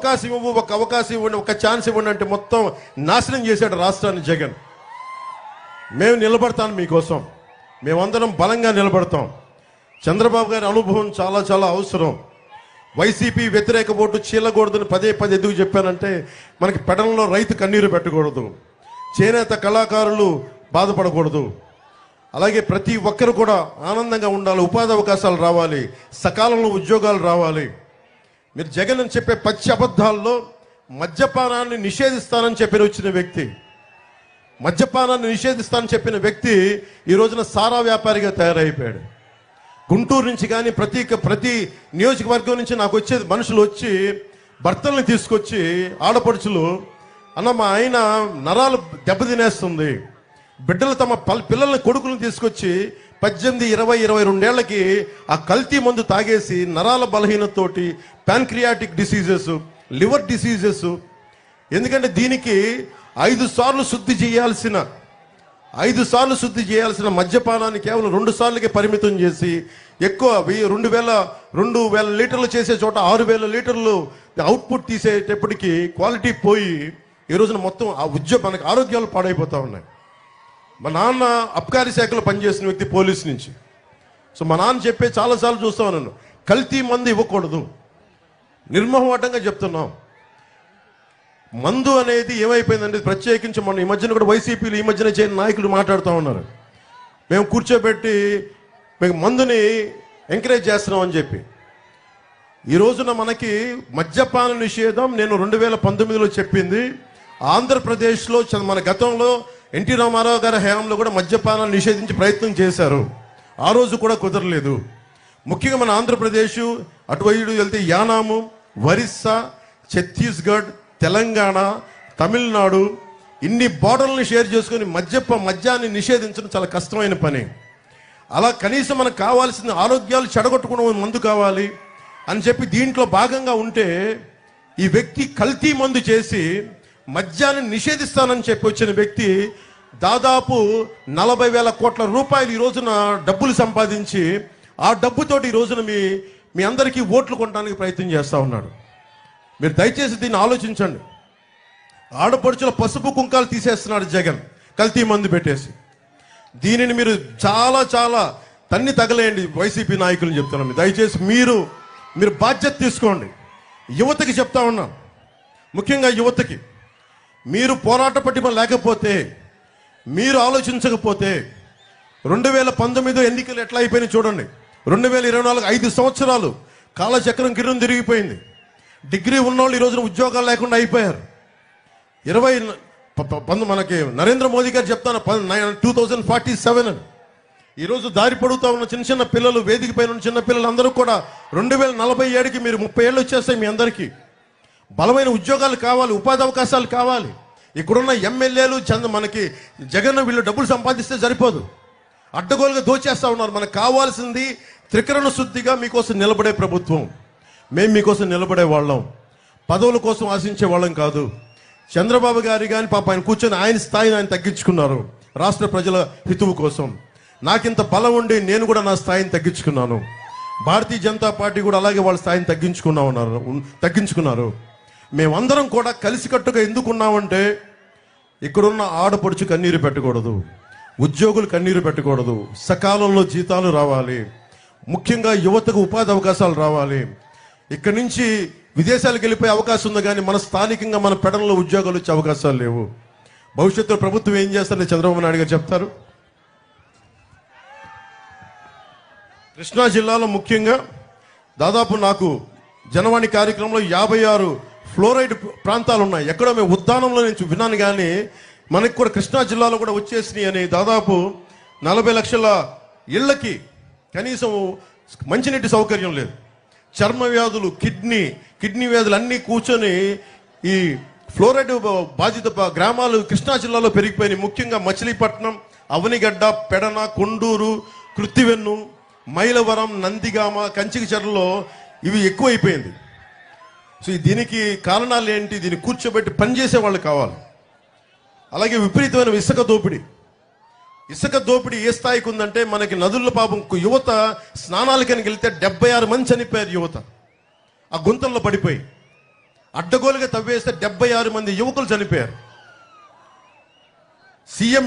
అవకాశం ఇవ్వు, ఒక అవకాశం ఇవ్వండి, ఒక ఛాన్స్ ఇవ్వండి అంటే మొత్తం నాశనం చేశాడు రాష్ట్రాన్ని జగన్. మేము నిలబడతాను మీకోసం, మేమందరం బలంగా నిలబడతాం. చంద్రబాబు గారి అనుభవం చాలా చాలా అవసరం. వైసీపీ వ్యతిరేక ఓటు చీలకూడదని పదే పదే ఎందుకు చెప్పానంటే, మనకి పెడలలో రైతు కన్నీరు పెట్టకూడదు, చేనేత కళాకారులు బాధపడకూడదు, అలాగే ప్రతి ఒక్కరు కూడా ఆనందంగా ఉండాలి, ఉపాధి అవకాశాలు రావాలి, సకాలంలో ఉద్యోగాలు రావాలి. మీరు జగన్ అని చెప్పే పచ్చి అబద్ధాల్లో మద్యపానాన్ని నిషేధిస్తానని చెప్పి వచ్చిన వ్యక్తి, మద్యపానాన్ని నిషేధిస్తానని చెప్పిన వ్యక్తి ఈ రోజున సారా వ్యాపారిగా తయారైపోయాడు. గుంటూరు నుంచి కానీ ప్రతి నియోజకవర్గం నుంచి నాకు వచ్చేది మనుషులు వచ్చి భర్తల్ని తీసుకొచ్చి ఆడపడుచులు, అన్న మా ఆయన నరాలు దెబ్బతినేస్తుంది, బిడ్డలు తమ పిల్లల్ని కొడుకులను తీసుకొచ్చి 18, 20, 22 ఏళ్లకి ఆ కల్తీ మందు తాగేసి నరాల బలహీనతతోటి ప్యాన్క్రియాటిక్ డిసీజెస్, లివర్ డిసీజెస్. ఎందుకంటే దీనికి 5 సార్లు శుద్ధి చేయాల్సిన మద్యపానాన్ని కేవలం 2 సార్లకే పరిమితం చేసి ఎక్కువ 2,000 లీటర్లు చేసే చోట 6,000 లీటర్లు అవుట్పుట్ తీసేటప్పటికి క్వాలిటీ పోయి ఈ రోజున మొత్తం ఆ మనకి ఆరోగ్యాలు పాడైపోతూ ఉన్నాయి. మా నాన్న అబ్కారీ శాఖలో పనిచేసిన వ్యక్తి, పోలీస్ నుంచి. సో మా నాన్న చెప్పే చాలాసార్లు చూస్తా ఉన్నాను, కల్తీ మందు ఇవ్వకూడదు. నిర్మోహమాటంగా చెప్తున్నాం. మందు అనేది ఏమైపోయిందంటే, ప్రత్యేకించి మన ఈ మధ్యన కూడా వైసీపీలు ఈ మధ్యన చేయని నాయకులు మాట్లాడుతూ ఉన్నారు, మేము కూర్చోబెట్టి మేము మందుని ఎంకరేజ్ చేస్తున్నాం అని చెప్పి. ఈ రోజున మనకి మద్యపాన నిషేధం నేను 2019లో చెప్పింది. ఆంధ్రప్రదేశ్లో మన గతంలో ఎన్టీ రామారావు గారి హయాంలో కూడా మద్యపానాన్ని నిషేధించి ప్రయత్నం చేశారు. ఆ రోజు కూడా కుదరలేదు. ముఖ్యంగా మన ఆంధ్రప్రదేశ్ అటువైపు వెళ్తే యానాము, ఒరిస్సా, ఛత్తీస్గఢ్, తెలంగాణ, తమిళనాడు ఇన్ని బార్డర్లను షేర్ చేసుకుని మద్యాన్ని నిషేధించడం చాలా కష్టమైన పని. అలా కనీసం మనకు కావాల్సిన ఆరోగ్యాలు చెడగొట్టుకున్న మందు కావాలి అని చెప్పి దీంట్లో భాగంగా ఉంటే, ఈ వ్యక్తి కల్తీ మందు చేసి మద్యాన్ని నిషేధిస్తానని చెప్పి వచ్చిన వ్యక్తి దాదాపు 40,000 కోట్ల రూపాయలు ఈ రోజున డబ్బులు సంపాదించి ఆ డబ్బుతోటి ఈ రోజున మీ అందరికీ ఓట్లు కొనడానికి ప్రయత్నం చేస్తూ ఉన్నాడు. మీరు దయచేసి దీన్ని ఆలోచించండి. ఆడపడుచుల పసుపు కుంకాలు తీసేస్తున్నాడు జగన్ కల్తీ మందు పెట్టేసి. దీనిని మీరు చాలా చాలా తన్ని తగలేయండి. వైసీపీ నాయకులు చెప్తున్నాను, దయచేసి మీరు బాధ్యత తీసుకోండి. యువతకి చెప్తా ఉన్నాను, ముఖ్యంగా యువతకి, మీరు పోరాట పటిమ లేకపోతే, మీరు ఆలోచించకపోతే 2019 ఎన్నికలు ఎట్లా అయిపోయినాయి చూడండి. 2024 5 సంవత్సరాలు కాలచక్రం కిరణం తిరిగిపోయింది. డిగ్రీ ఉన్నోళ్ళు ఈ రోజున ఉద్యోగాలు లేకుండా అయిపోయారు. మనకి నరేంద్ర మోదీ గారు చెప్తాను 2047 అని. ఈరోజు దారి పడుతూ ఉన్న చిన్న పిల్లలు, వేదిక పైన ఉన్న చిన్న పిల్లలు అందరూ కూడా 2047కి మీరు 30 ఏళ్ళు వచ్చేస్తాయి. మీ అందరికీ బలమైన ఉద్యోగాలు కావాలి, ఉపాధి అవకాశాలు కావాలి. ఇక్కడున్న ఎమ్మెల్యేలు మనకి జగన్ వీళ్ళు డబ్బులు సంపాదిస్తే సరిపోదు, అడ్డగోలుగా దోచేస్తూ ఉన్నారు. మనకు కావాల్సింది త్రికరణ శుద్ధిగా మీకోసం నిలబడే ప్రభుత్వం. మేము మీకోసం నిలబడే వాళ్ళం, పదవుల కోసం ఆశించే వాళ్ళం కాదు. చంద్రబాబు గారి కానీ పాప ఆయన కూర్చొని ఆయన స్థాయిని ఆయన తగ్గించుకున్నారు రాష్ట్ర ప్రజల హితువు కోసం. నాకింత బలం ఉండి నేను కూడా నా స్థాయిని తగ్గించుకున్నాను. భారతీయ జనతా పార్టీ కూడా అలాగే వాళ్ళ స్థాయిని తగ్గించుకున్నారు. మేమందరం కూడా కలిసికట్టుగా ఎందుకున్నామంటే, ఇక్కడున్న ఆడపడుచు కన్నీరు పెట్టకూడదు, ఉద్యోగులు కన్నీరు పెట్టకూడదు, సకాలంలో జీతాలు రావాలి, ముఖ్యంగా యువతకు ఉపాధి అవకాశాలు రావాలి. ఇక్కడి నుంచి విదేశాలకు వెళ్ళిపోయే అవకాశం ఉంది, కానీ మన స్థానికంగా మన పెడలలో ఉద్యోగాలు వచ్చే అవకాశాలు లేవు. భవిష్యత్తులో ప్రభుత్వం ఏం చేస్తారని చంద్రబాబు నాయుడు గారు చెప్తారు. కృష్ణా జిల్లాలో ముఖ్యంగా దాదాపు నాకు జనవాణి కార్యక్రమంలో 56 ఫ్లోరైడ్ ప్రాంతాలు ఉన్నాయి. ఎక్కడో మేము ఉద్దానంలో నుంచి విన్నాను, కానీ మనకి కూడా కృష్ణా జిల్లాలో కూడా వచ్చేసినాయి అని. దాదాపు 40 లక్షల ఇళ్లకి కనీసం మంచినీటి సౌకర్యం లేదు. చర్మ వ్యాధులు, కిడ్నీ వ్యాధులు అన్నీ కూర్చొని ఈ ఫ్లోరైడ్ బాధిత గ్రామాలు కృష్ణా జిల్లాలో పెరిగిపోయినాయి. ముఖ్యంగా మచిలీపట్నం, అవనిగడ్డ, పెడన, కొండూరు, కృత్తివెన్ను, మైలవరం, నందిగామ, కంచికిచెర్లలో ఇవి ఎక్కువైపోయింది. సో దీనికి కారణాలు ఏంటి? దీన్ని కూర్చోబెట్టి పనిచేసే వాళ్ళు కావాలి. అలాగే విపరీతమైన ఇసుక దోపిడీ ఏ స్థాయికి ఉందంటే, మనకి నదుల్లో పాపం యువత స్నానాలకని వెళ్తే 76 మంది చనిపోయారు యువత ఆ గుంతల్లో పడిపోయి. అడ్డగోలుగా తవ్వేస్తే 76 మంది యువకులు చనిపోయారు. సీఎం